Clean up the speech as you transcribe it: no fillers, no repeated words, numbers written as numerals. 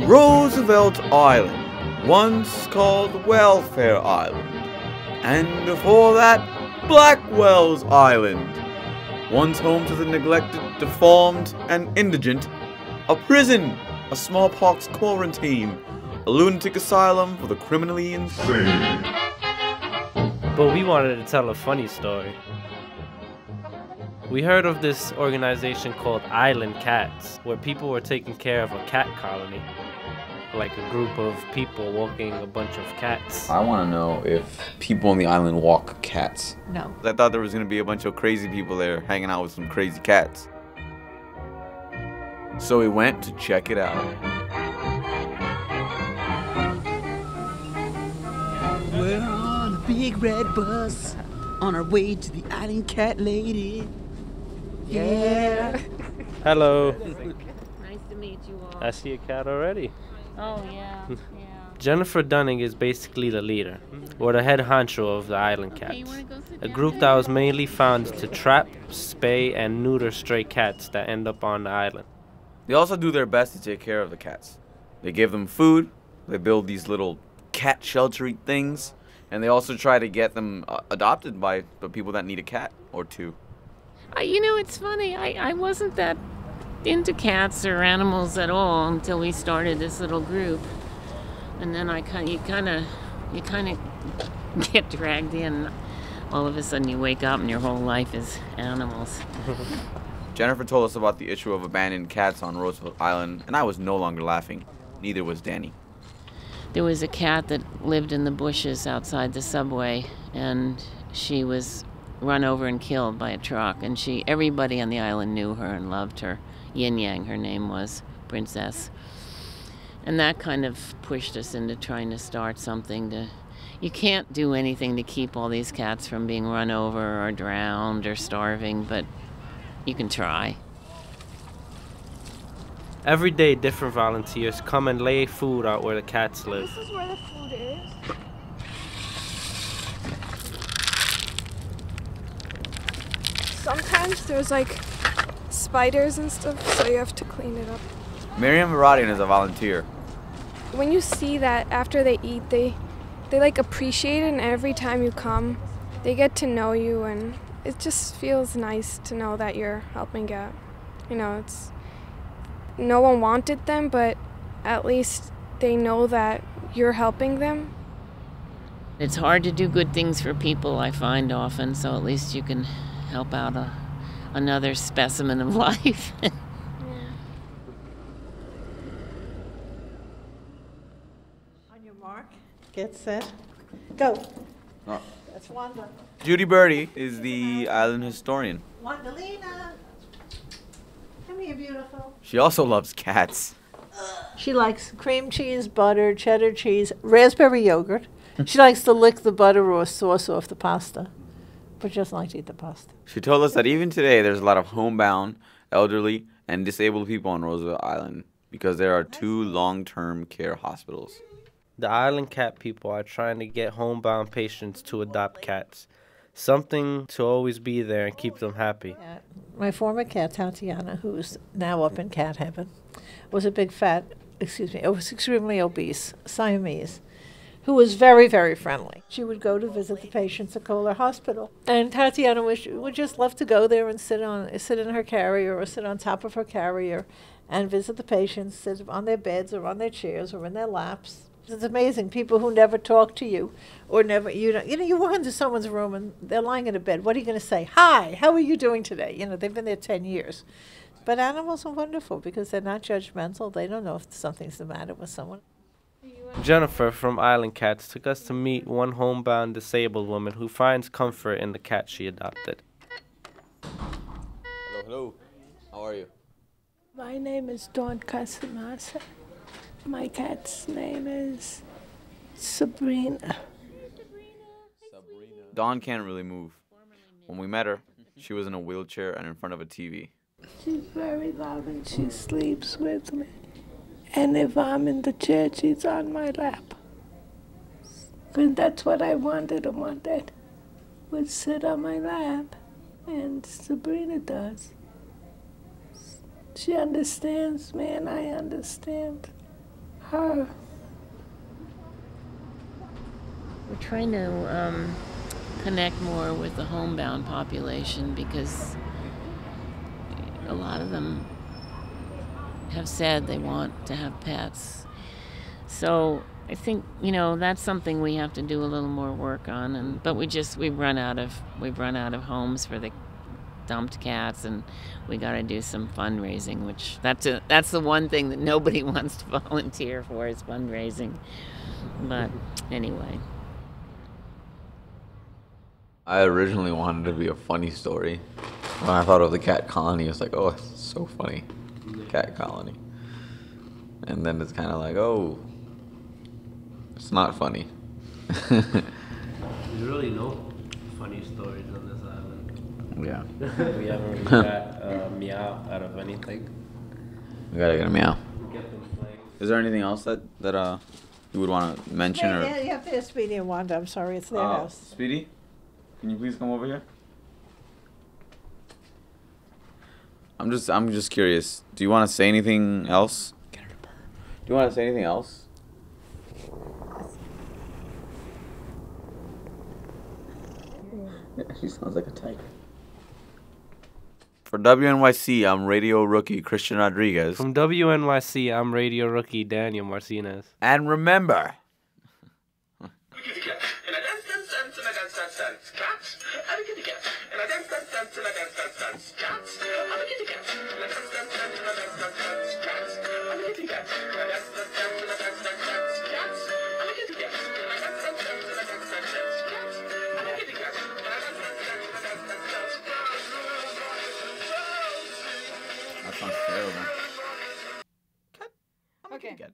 Roosevelt Island, once called Welfare Island, and before that, Blackwell's Island, once home to the neglected, deformed, and indigent, a prison, a smallpox quarantine, a lunatic asylum for the criminally insane. But we wanted to tell a funny story. We heard of this organization called Island Cats, where people were taking care of a cat colony. Like a group of people walking a bunch of cats. I want to know if people on the island walk cats. No. I thought there was going to be a bunch of crazy people there hanging out with some crazy cats. So we went to check it out. We're on a big red bus on our way to the Island Cat Lady. Yeah. Hello. Nice to meet you all. I see a cat already. Oh, yeah. Jennifer Dunning is basically the leader, or the head honcho of the Island Cats, a group that was mainly founded to trap, spay, and neuter stray cats that end up on the island. They also do their best to take care of the cats. They give them food, they build these little cat sheltery things, and they also try to get them adopted by the people that need a cat or two. You know, it's funny. I wasn't that into cats or animals at all until we started this little group. And then you kind of get dragged in. All of a sudden you wake up and your whole life is animals. Jennifer told us about the issue of abandoned cats on Roosevelt Island, and I was no longer laughing. Neither was Danny. There was a cat that lived in the bushes outside the subway, and she was run over and killed by a truck. And everybody on the island knew her and loved her. Yin Yang, her name was, Princess. And that kind of pushed us into trying to start something you can't do anything to keep all these cats from being run over or drowned or starving, but you can try. Every day, different volunteers come and lay food out where the cats live. This is where the food is. Sometimes there's like spiders and stuff, so you have to clean it up. Miriam Varadian is a volunteer. When you see that after they eat, they like appreciate it, and every time you come, they get to know you, and it just feels nice to know that you're helping out. You know, no one wanted them, but at least they know that you're helping them. It's hard to do good things for people, I find often, so at least you can help out another specimen of life. On your mark, get set, go. Oh. That's Wanda. Judy Birdie is the island historian. Wandalina. Come here, beautiful. She also loves cats. She likes cream cheese, butter, cheddar cheese, raspberry yogurt. She likes to lick the butter or sauce off the pasta, but she doesn't like to eat the pasta. She told us that even today there's a lot of homebound, elderly, and disabled people on Roosevelt Island because there are 2 long-term care hospitals. The Island Cat people are trying to get homebound patients to adopt cats. Something to always be there and keep them happy. My former cat, Tatiana, who's now up in cat heaven, was was extremely obese, Siamese, who was very, very friendly. She would go to visit the patients at Kohler Hospital. And Tatiana would just love to go there and sit in her carrier or sit on top of her carrier and visit the patients, sit on their beds or on their chairs or in their laps. It's amazing, people who never talk to you or never, you walk into someone's room and they're lying in a bed. What are you going to say? Hi, how are you doing today? They've been there 10 years. But animals are wonderful because they're not judgmental. They don't know if something's the matter with someone. Jennifer from Island Cats took us to meet one homebound disabled woman who finds comfort in the cat she adopted. Hello. How are you? My name is Dawn Casamasa. My cat's name is Sabrina. Dawn can't really move. When we met her, she was in a wheelchair and in front of a TV. She's very loving. She sleeps with me. And if I'm in the chair, she's on my lap. And that's what I wanted. I wanted would sit on my lap. And Sabrina does. She understands me and I understand We're trying to connect more with the homebound population because a lot of them have said they want to have pets. So I think, you know, that's something we have to do a little more work on. But we've run out of homes for the dumped cats, and we got to do some fundraising, which that's the one thing that nobody wants to volunteer for is fundraising. But anyway. I originally wanted to be a funny story. When I thought of the cat colony, it's like, oh, it's so funny. Cat colony. And then it's kind of like, oh, it's not funny. There's really no funny stories on this island. Yeah. We haven't really got meow out of anything. We gotta get a meow. Get them playing. Is there anything else that you would want to mention? Yeah, you have to ask Speedy and Wanda. I'm sorry, it's their house. Speedy, can you please come over here? I'm just curious. Do you want to say anything else? Get her to purr. Do you want to say anything else? Yeah, she sounds like a tiger. For WNYC, I'm radio rookie Christian Rodriguez. From WNYC, I'm radio rookie Daniel Martinez. And remember, that sounds terrible. Okay. Good.